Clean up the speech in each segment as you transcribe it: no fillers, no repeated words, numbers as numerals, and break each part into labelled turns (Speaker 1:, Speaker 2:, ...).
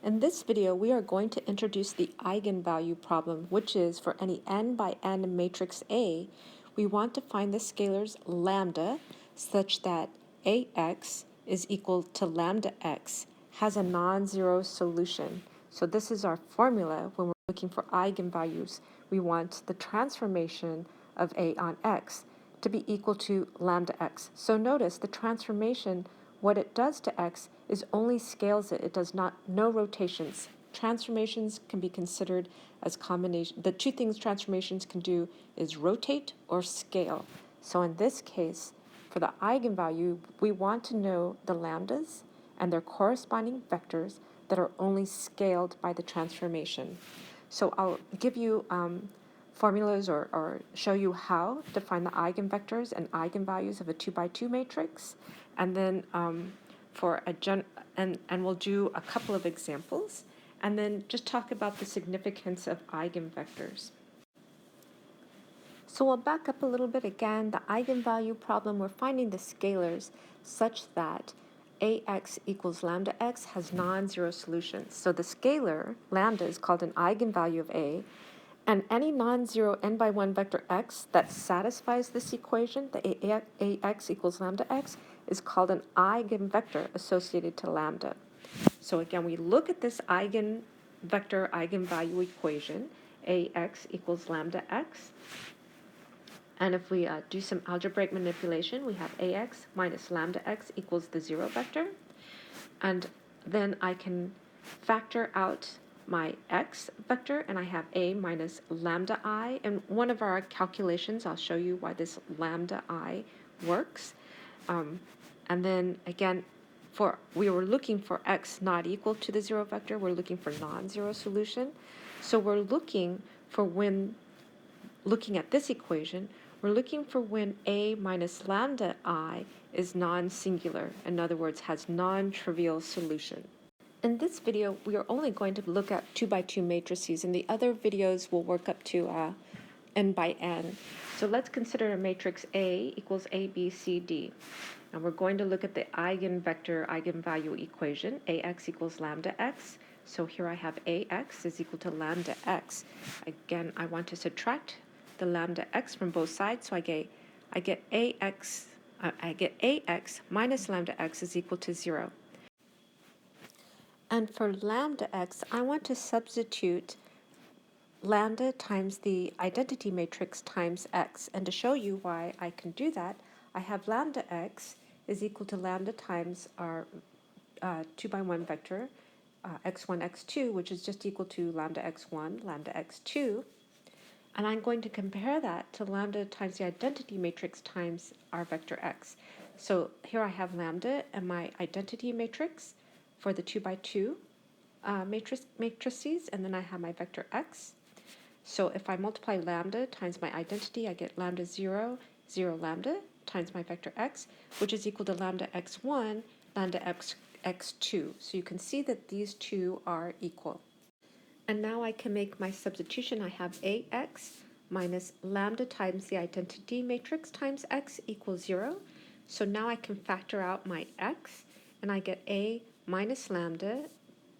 Speaker 1: In this video, we are going to introduce the eigenvalue problem, which is for any n by n matrix A, we want to find the scalars lambda such that AX is equal to lambda x has a non-zero solution. So this is our formula when we're looking for eigenvalues. We want the transformation of A on X to be equal to lambda x. So notice the transformation, what it does to x is only scales it. It does no rotations. Transformations can be considered as combination. The two things transformations can do is rotate or scale. So in this case, for the eigenvalue, we want to know the lambdas and their corresponding vectors that are only scaled by the transformation. So I'll give you formulas or show you how to find the eigenvectors and eigenvalues of a 2 by 2 matrix, and then we'll do a couple of examples, and then just talk about the significance of eigenvectors. So we'll back up a little bit again. The eigenvalue problem, we're finding the scalars such that AX equals lambda x has non-zero solutions. So the scalar lambda is called an eigenvalue of A, and any non-zero n by 1 vector x that satisfies this equation, the AX equals lambda x, is called an eigenvector associated to lambda. So again, we look at this eigenvector eigenvalue equation, AX equals lambda x. And if we do some algebraic manipulation, we have AX minus lambda x equals the 0 vector. And then I can factor out my x vector, and I have A minus lambda I. And one of our calculations, I'll show you why this lambda I works. And then again, we were looking for x not equal to the 0 vector. We're looking for non-zero solution. So we're looking for when, looking at this equation, we're looking for when A minus lambda I is non-singular. In other words, has non-trivial solution. In this video, we are only going to look at 2 by 2 matrices, and the other videos will work up to n by n. So let's consider a matrix A equals A, B, C, D. And we're going to look at the eigenvector eigenvalue equation, AX equals lambda x. So here I have AX is equal to lambda x. Again, I want to subtract the lambda x from both sides, so I get AX minus lambda x is equal to 0. And for lambda x, I want to substitute lambda times the identity matrix times x. And to show you why I can do that, I have lambda x is equal to lambda times our 2 by 1 vector, x1, x2, which is just equal to lambda x1, lambda x2. And I'm going to compare that to lambda times the identity matrix times our vector x. So here I have lambda and my identity matrix for the 2 by 2 matrices, and then I have my vector x. So if I multiply lambda times my identity, I get lambda 0, 0 lambda times my vector x, which is equal to lambda x1, lambda x2. So you can see that these two are equal. And now I can make my substitution. I have AX minus lambda times the identity matrix times x equals 0. So now I can factor out my x, and I get A minus lambda,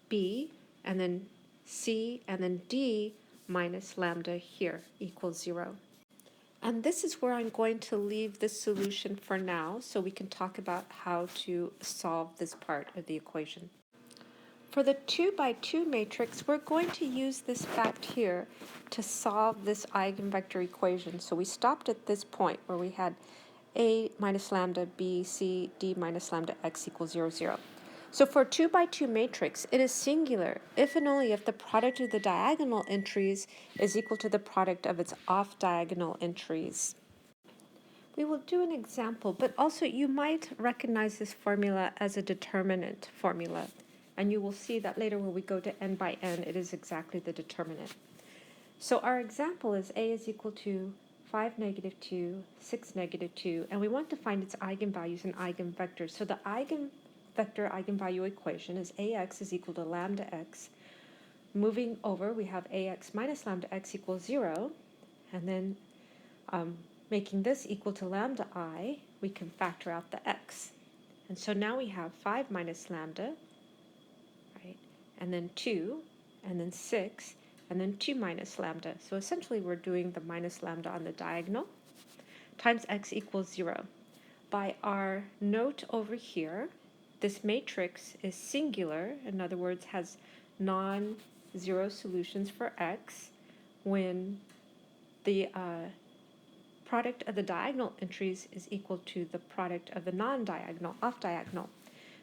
Speaker 1: B, and then C, and then D minus lambda here equals 0. And this is where I'm going to leave the solution for now, so we can talk about how to solve this part of the equation. For the 2 by 2 matrix, we're going to use this fact here to solve this eigenvector equation. So we stopped at this point where we had A minus lambda, B, C, D minus lambda x equals 0, 0. So for a 2 by 2 matrix, it is singular if and only if the product of the diagonal entries is equal to the product of its off-diagonal entries. We will do an example, but also you might recognize this formula as a determinant formula. And you will see that later when we go to n by n, it is exactly the determinant. So our example is A is equal to 5, negative 2, 6, negative 2, and we want to find its eigenvalues and eigenvectors. So the eigenvector eigenvalue equation is AX is equal to lambda x. Moving over, we have AX minus lambda x equals 0, and then making this equal to lambda I, we can factor out the x. And so now we have 5 minus lambda, and then 2, and then 6, and then 2 minus lambda. So essentially we're doing the minus lambda on the diagonal, times x equals 0. By our note over here, this matrix is singular, in other words, has non-zero solutions for x when the product of the diagonal entries is equal to the product of the non-diagonal, off-diagonal.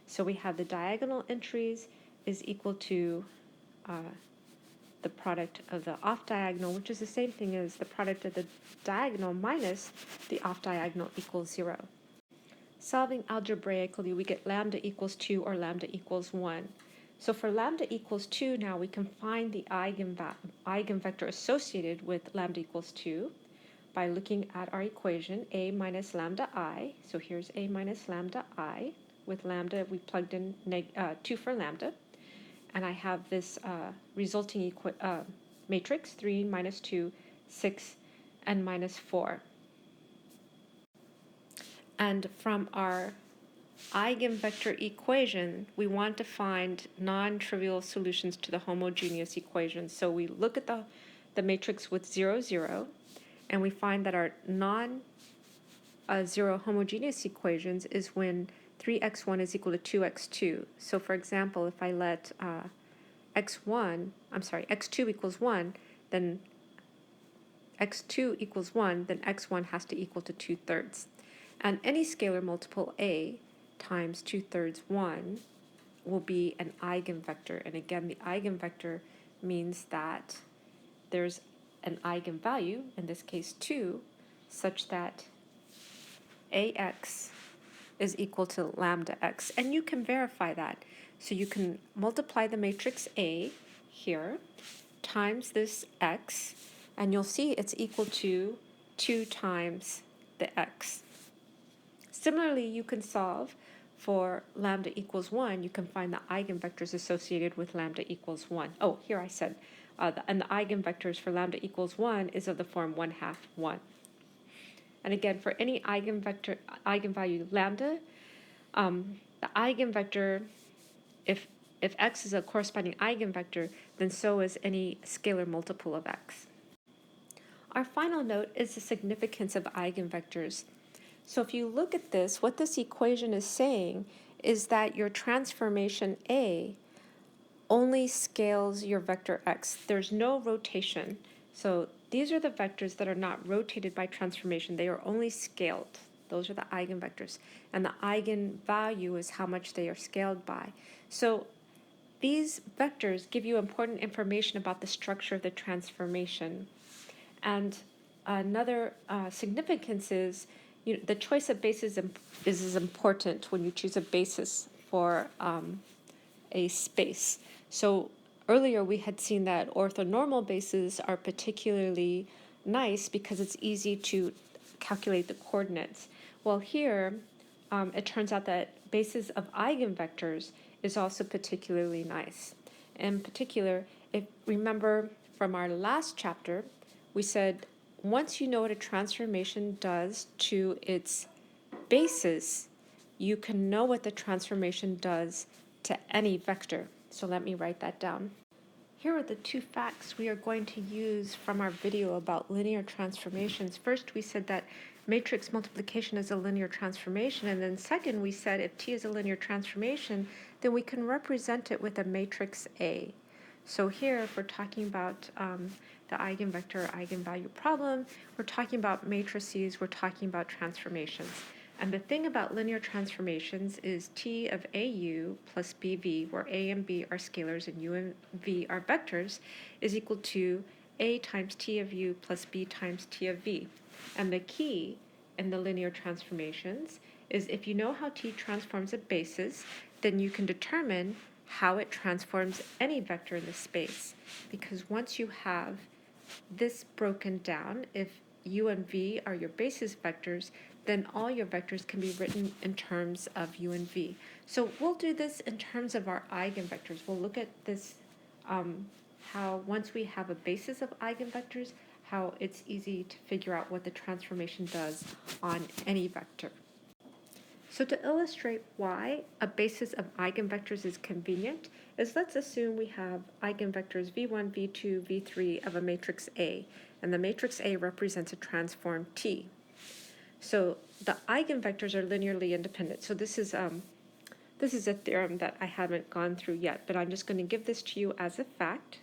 Speaker 1: So we have the diagonal entries is equal to the product of the off-diagonal, which is the same thing as the product of the diagonal minus the off-diagonal equals 0. Solving algebraically, we get lambda equals 2 or lambda equals 1. So for lambda equals 2 now, we can find the eigenvector associated with lambda equals 2 by looking at our equation, a minus lambda I. So here's a minus lambda I. With lambda, we plugged in 2 for lambda. And I have this resulting matrix, 3 minus 2, 6, and minus 4. And from our eigenvector equation, we want to find non-trivial solutions to the homogeneous equation. So we look at the matrix with 0, 0, and we find that our non-zero homogeneous equations is when 3x1 is equal to 2x2. So for example, if I let x2 equals 1, then x2 equals 1, then x1 has to equal to 2/3. And any scalar multiple a times 2/3 1 will be an eigenvector. And again, the eigenvector means that there's an eigenvalue, in this case 2, such that ax is equal to lambda x. And you can verify that. So you can multiply the matrix A here times this x, and you'll see it's equal to 2 times the x. Similarly, you can solve for lambda equals 1. You can find the eigenvectors associated with lambda equals 1. Oh, here I said, and the eigenvectors for lambda equals 1 is of the form 1/2, 1. And again, for any eigenvalue lambda, the eigenvector, if x is a corresponding eigenvector, then so is any scalar multiple of x. Our final note is the significance of eigenvectors. So if you look at this, what this equation is saying is that your transformation A only scales your vector x. There's no rotation. So these are the vectors that are not rotated by transformation. They are only scaled. Those are the eigenvectors. And the eigenvalue is how much they are scaled by. So these vectors give you important information about the structure of the transformation. And another significance is the choice of basis is important when you choose a basis for a space. So earlier we had seen that orthonormal bases are particularly nice because it's easy to calculate the coordinates. Well, here it turns out that basis of eigenvectors is also particularly nice. In particular, if remember from our last chapter, we said once you know what a transformation does to its basis, you can know what the transformation does to any vector. So let me write that down. Here are the 2 facts we are going to use from our video about linear transformations. First, we said that matrix multiplication is a linear transformation, and then second, we said if T is a linear transformation, then we can represent it with a matrix A. So here, if we're talking about the eigenvector eigenvalue problem, we're talking about matrices, we're talking about transformations. And the thing about linear transformations is T of AU plus BV, where A and B are scalars and U and V are vectors, is equal to A times T of U plus B times T of V. And the key in the linear transformations is if you know how T transforms a basis, then you can determine how it transforms any vector in the space. Because once you have this broken down, if U and V are your basis vectors, then all your vectors can be written in terms of U and V. So we'll do this in terms of our eigenvectors. We'll look at this, how once we have a basis of eigenvectors, how it's easy to figure out what the transformation does on any vector. So to illustrate why a basis of eigenvectors is convenient, is let's assume we have eigenvectors v1, v2, v3 of a matrix A, and the matrix A represents a transform T. So the eigenvectors are linearly independent. So this is a theorem that I haven't gone through yet, but I'm just going to give this to you as a fact.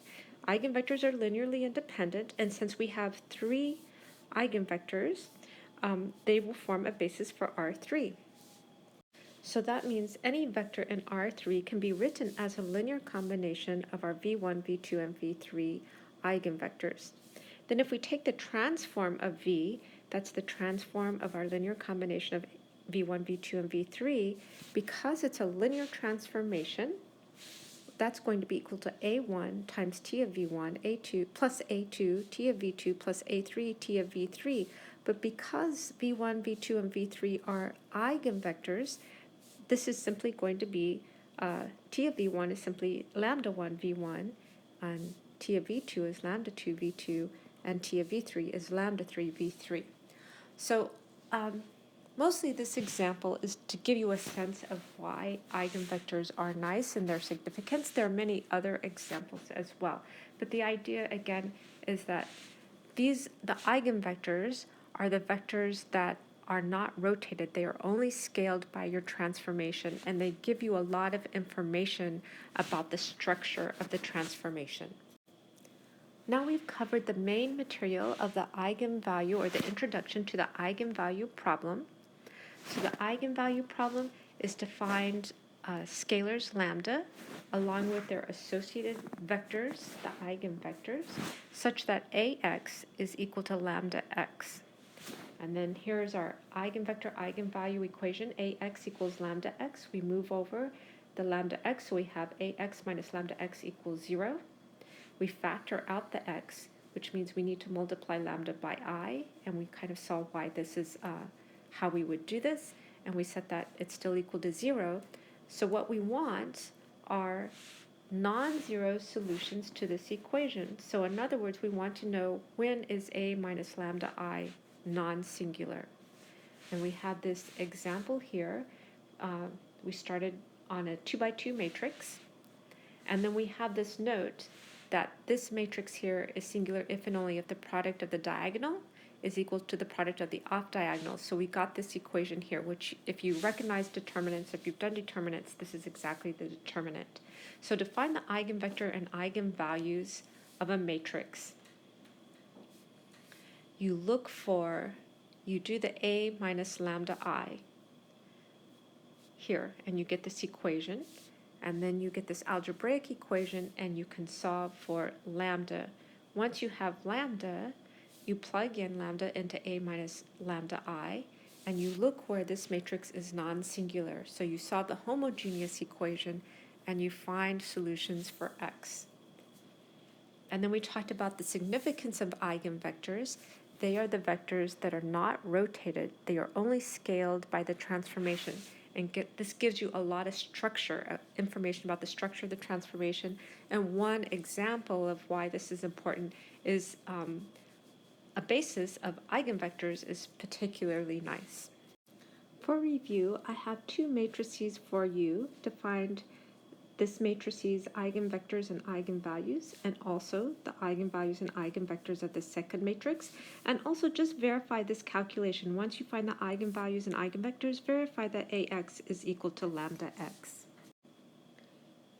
Speaker 1: Eigenvectors are linearly independent, and since we have 3 eigenvectors, they will form a basis for R3. So that means any vector in R3 can be written as a linear combination of our v1, v2, and v3 eigenvectors. Then if we take the transform of v, that's the transform of our linear combination of v1, v2, and v3, because it's a linear transformation, that's going to be equal to a1 times t of v1, a2 plus a2, t of v2 plus a3, t of v3. But because v1, v2, and v3 are eigenvectors, this is simply going to be t of v1 is simply lambda 1 v1, and t of v2 is lambda 2 v2, and t of v3 is lambda 3 v3. So mostly this example is to give you a sense of why eigenvectors are nice and their significance. There are many other examples as well. But the idea, again, is that the eigenvectors are the vectors that are not rotated. They are only scaled by your transformation, and they give you a lot of information about the structure of the transformation. Now we've covered the main material of the eigenvalue, or the introduction to the eigenvalue problem. So the eigenvalue problem is to find scalars lambda along with their associated vectors, the eigenvectors, such that ax is equal to lambda x. And then here's our eigenvector eigenvalue equation. Ax equals lambda x. We move over the lambda x, so we have ax minus lambda x equals 0. We factor out the x, which means we need to multiply lambda by I, and we kind of saw why this is how we would do this, and we set that it's still equal to 0. So what we want are non-zero solutions to this equation. So in other words, we want to know when is a minus lambda I non-singular. And we have this example here. We started on a 2 by 2 matrix, and then we have this note that this matrix here is singular if and only if the product of the diagonal is equal to the product of the off diagonal. So we got this equation here, which if you recognize determinants, if you've done determinants, this is exactly the determinant. So to find the eigenvector and eigenvalues of a matrix, you do the a minus lambda I here, and you get this equation, and then you get this algebraic equation, and you can solve for lambda. Once you have lambda, you plug in lambda into a minus lambda I, and you look where this matrix is non-singular. So you solve the homogeneous equation, and you find solutions for x. And then we talked about the significance of eigenvectors. They are the vectors that are not rotated. They are only scaled by the transformation. And this gives you a lot of structure, information about the structure of the transformation. And one example of why this is important is a basis of eigenvectors is particularly nice. For review, I have 2 matrices for you to find this matrice's eigenvectors and eigenvalues, and also the eigenvalues and eigenvectors of the second matrix. And also just verify this calculation. Once you find the eigenvalues and eigenvectors, verify that ax is equal to lambda x.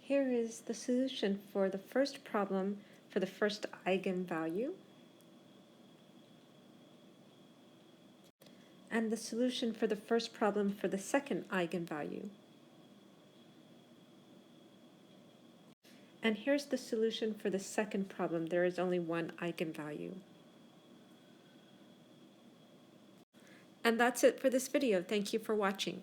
Speaker 1: Here is the solution for the first problem for the first eigenvalue, and the solution for the first problem for the second eigenvalue. And here's the solution for the second problem. There is only one eigenvalue. And that's it for this video. Thank you for watching.